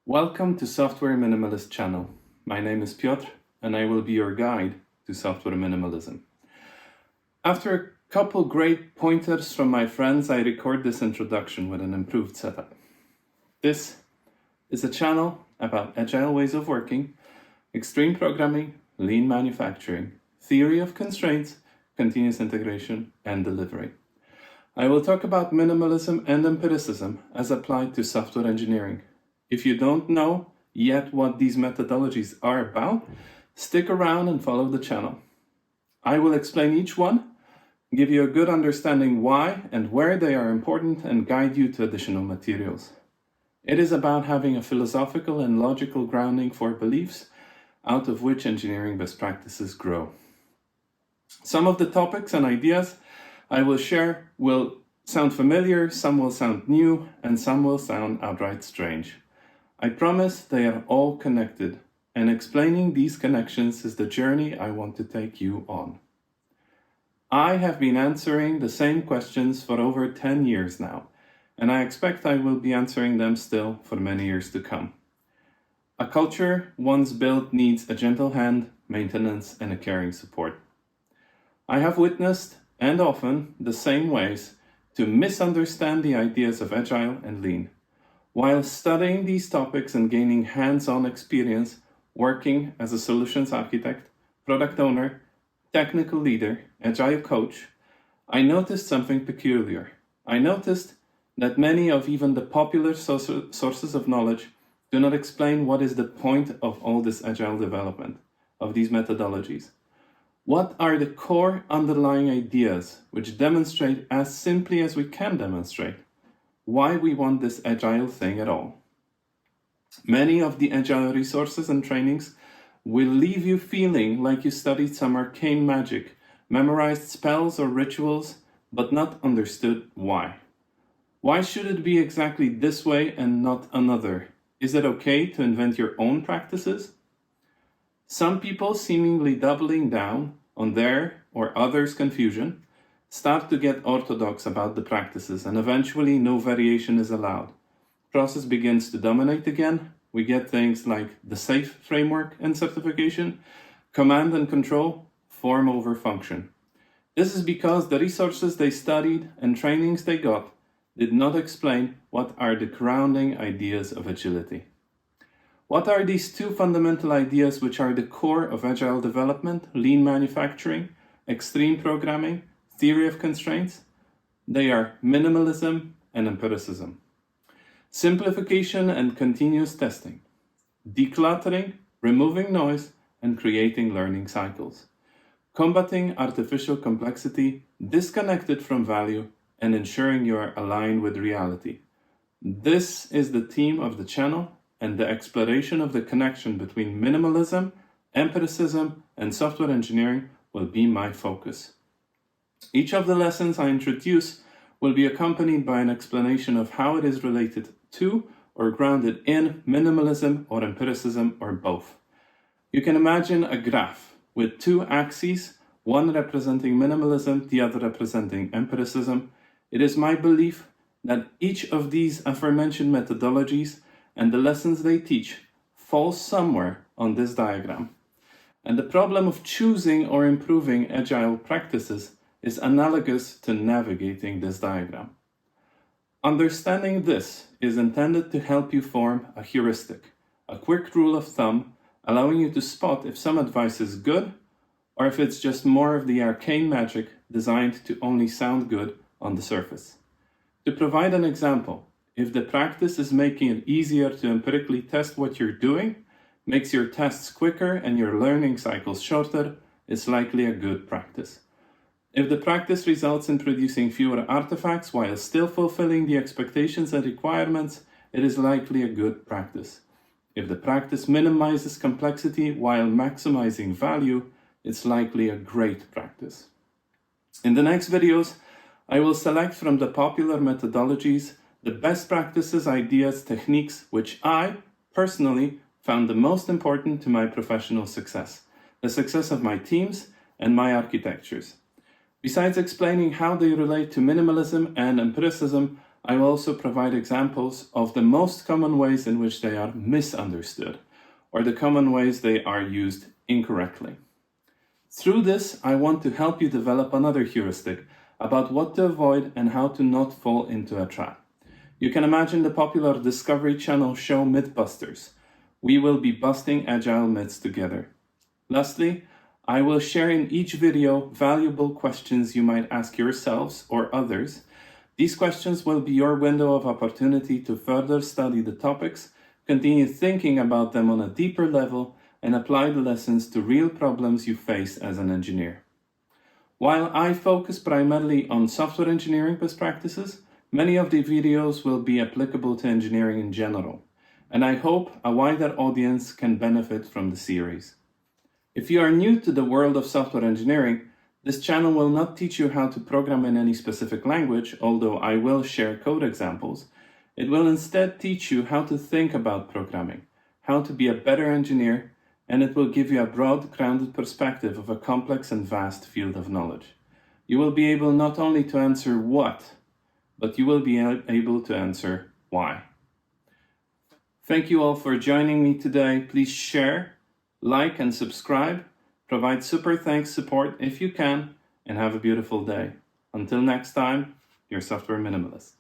Welcome to Software Minimalist channel. My name is Piotr and I will be your guide to software minimalism. After a couple great pointers from my friends, I record this introduction with an improved setup. This is a channel about agile ways of working, extreme programming, lean manufacturing, theory of constraints, continuous integration, and delivery. I will talk about minimalism and empiricism as applied to software engineering. If you don't know yet what these methodologies are about, stick around and follow the channel. I will explain each one, give you a good understanding why and where they are important, and guide you to additional materials. It is about having a philosophical and logical grounding for beliefs out of which engineering best practices grow. Some of the topics and ideas I will share will sound familiar, some will sound new, and some will sound outright strange. I promise they are all connected, and explaining these connections is the journey I want to take you on. I have been answering the same questions for over 10 years now, and I expect I will be answering them still for many years to come. A culture once built needs a gentle hand, maintenance, and a caring support. I have witnessed, and often, the same ways to misunderstand the ideas of agile and lean. While studying these topics and gaining hands-on experience working as a solutions architect, product owner, technical leader, agile coach, I noticed something peculiar. I noticed that many of even the popular sources of knowledge do not explain what is the point of all this agile development, of these methodologies. What are the core underlying ideas which demonstrate as simply as we can demonstrate why we want this agile thing at all? Many of the agile resources and trainings will leave you feeling like you studied some arcane magic, memorized spells or rituals, but not understood why. Why should it be exactly this way and not another? Is it okay to invent your own practices? Some people, seemingly doubling down on their or others' confusion, start to get orthodox about the practices, and eventually no variation is allowed. Process begins to dominate again. We get things like the SAFe framework and certification, command and control, form over function. This is because the resources they studied and trainings they got did not explain what are the grounding ideas of agility. What are these two fundamental ideas which are the core of agile development, lean manufacturing, extreme programming, theory of constraints? They are minimalism and empiricism, simplification and continuous testing, decluttering, removing noise, and creating learning cycles, combating artificial complexity, disconnected from value, and ensuring you are aligned with reality. This is the theme of the channel, and the exploration of the connection between minimalism, empiricism, and software engineering will be my focus. Each of the lessons I introduce will be accompanied by an explanation of how it is related to or grounded in minimalism or empiricism or both. You can imagine a graph with two axes, one representing minimalism, the other representing empiricism. It is my belief that each of these aforementioned methodologies and the lessons they teach falls somewhere on this diagram. And the problem of choosing or improving agile practices is analogous to navigating this diagram. Understanding this is intended to help you form a heuristic, a quick rule of thumb, allowing you to spot if some advice is good or if it's just more of the arcane magic designed to only sound good on the surface. To provide an example, if the practice is making it easier to empirically test what you're doing, makes your tests quicker and your learning cycles shorter, it's likely a good practice. If the practice results in producing fewer artifacts while still fulfilling the expectations and requirements, it is likely a good practice. If the practice minimizes complexity while maximizing value, it's likely a great practice. In the next videos, I will select from the popular methodologies the best practices, ideas, techniques which I, personally, found the most important to my professional success, the success of my teams and my architectures. Besides explaining how they relate to minimalism and empiricism, I will also provide examples of the most common ways in which they are misunderstood, or the common ways they are used incorrectly. Through this, I want to help you develop another heuristic about what to avoid and how to not fall into a trap. You can imagine the popular Discovery Channel show Mythbusters. We will be busting agile myths together. Lastly, I will share in each video valuable questions you might ask yourselves or others. These questions will be your window of opportunity to further study the topics, continue thinking about them on a deeper level, and apply the lessons to real problems you face as an engineer. While I focus primarily on software engineering best practices, many of the videos will be applicable to engineering in general, and I hope a wider audience can benefit from the series. If you are new to the world of software engineering, this channel will not teach you how to program in any specific language, although I will share code examples. It will instead teach you how to think about programming, how to be a better engineer, and it will give you a broad, grounded perspective of a complex and vast field of knowledge. You will be able not only to answer what, but you will be able to answer why. Thank you all for joining me today. Please share, like, and subscribe. Provide super thanks support if you can, and have a beautiful day. Until next time, your software minimalist.